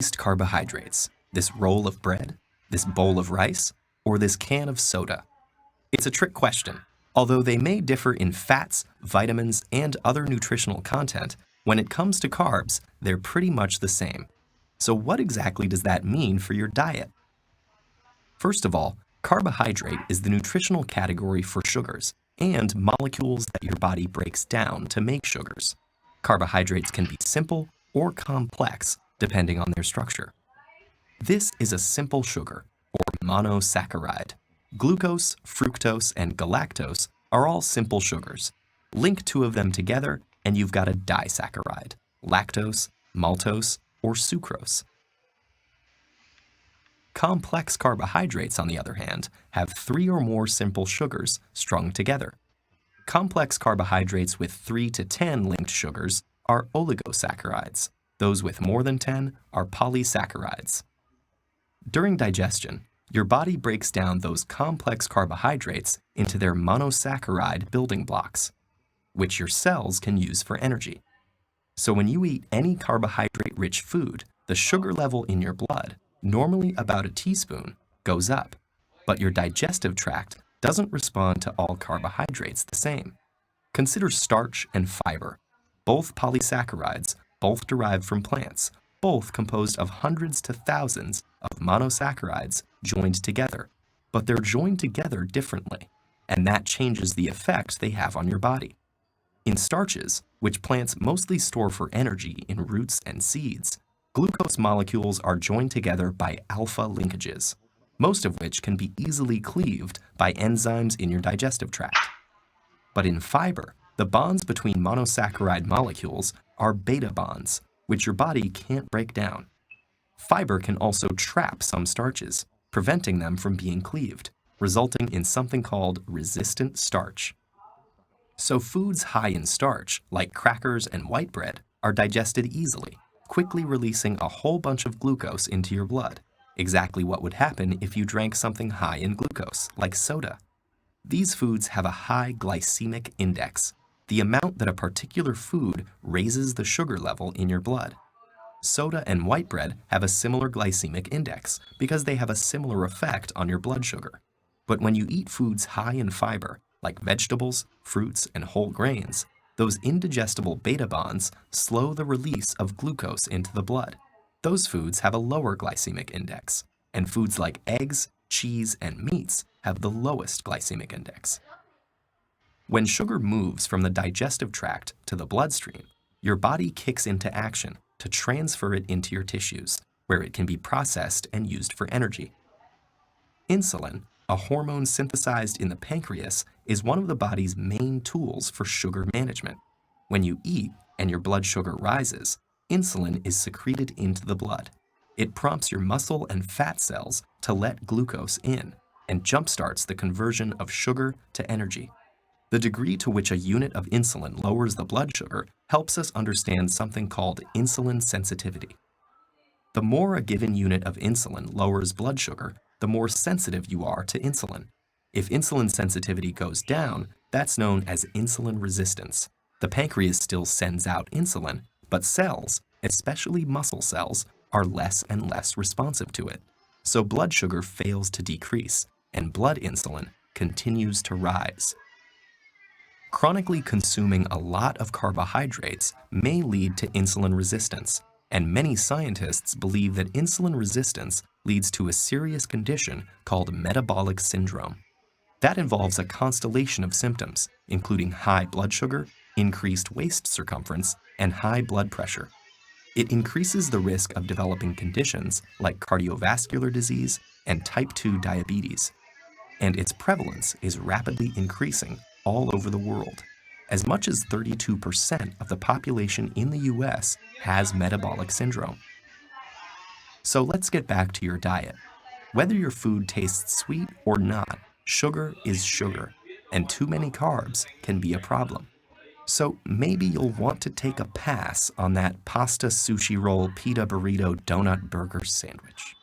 Least carbohydrates, this roll of bread, this bowl of rice, or this can of soda? It's a trick question. Although they may differ in fats, vitamins, and other nutritional content, when it comes to carbs, they're pretty much the same. So what exactly does that mean for your diet? First of all, carbohydrate is the nutritional category for sugars and molecules that your body breaks down to make sugars. Carbohydrates can be simple or complex, depending on their structure. This is a simple sugar, or monosaccharide. Glucose, fructose, and galactose are all simple sugars. Link two of them together, and you've got a disaccharide, lactose, maltose, or sucrose. Complex carbohydrates, on the other hand, have three or more simple sugars strung together. Complex carbohydrates with 3 to 10 linked sugars are oligosaccharides. Those with more than 10 are polysaccharides. During digestion, your body breaks down those complex carbohydrates into their monosaccharide building blocks, which your cells can use for energy. So when you eat any carbohydrate-rich food, the sugar level in your blood, normally about a teaspoon, goes up, but your digestive tract doesn't respond to all carbohydrates the same. Consider starch and fiber, both polysaccharides, both derived from plants, both composed of hundreds to thousands of monosaccharides joined together, but they're joined together differently, and that changes the effect they have on your body. In starches, which plants mostly store for energy in roots and seeds, glucose molecules are joined together by alpha linkages, most of which can be easily cleaved by enzymes in your digestive tract. But in fiber, the bonds between monosaccharide molecules are beta bonds, which your body can't break down. Fiber can also trap some starches, preventing them from being cleaved, resulting in something called resistant starch. So foods high in starch, like crackers and white bread, are digested easily, quickly releasing a whole bunch of glucose into your blood, exactly what would happen if you drank something high in glucose, like soda. These foods have a high glycemic index, the amount that a particular food raises the sugar level in your blood. Soda and white bread have a similar glycemic index because they have a similar effect on your blood sugar. But when you eat foods high in fiber, like vegetables, fruits, and whole grains, those indigestible beta bonds slow the release of glucose into the blood. Those foods have a lower glycemic index, and foods like eggs, cheese, and meats have the lowest glycemic index. When sugar moves from the digestive tract to the bloodstream, your body kicks into action to transfer it into your tissues, where it can be processed and used for energy. Insulin, a hormone synthesized in the pancreas, is one of the body's main tools for sugar management. When you eat and your blood sugar rises, insulin is secreted into the blood. It prompts your muscle and fat cells to let glucose in and jumpstarts the conversion of sugar to energy. The degree to which a unit of insulin lowers the blood sugar helps us understand something called insulin sensitivity. The more a given unit of insulin lowers blood sugar, the more sensitive you are to insulin. If insulin sensitivity goes down, that's known as insulin resistance. The pancreas still sends out insulin, but cells, especially muscle cells, are less and less responsive to it. So blood sugar fails to decrease, and blood insulin continues to rise. Chronically consuming a lot of carbohydrates may lead to insulin resistance, and many scientists believe that insulin resistance leads to a serious condition called metabolic syndrome. That involves a constellation of symptoms, including high blood sugar, increased waist circumference, and high blood pressure. It increases the risk of developing conditions like cardiovascular disease and type 2 diabetes. And its prevalence is rapidly increasing all over the world. As much as 32% of the population in the US has metabolic syndrome. So let's get back to your diet. Whether your food tastes sweet or not, sugar is sugar, and too many carbs can be a problem. So maybe you'll want to take a pass on that pasta, sushi roll, pita burrito, donut burger sandwich.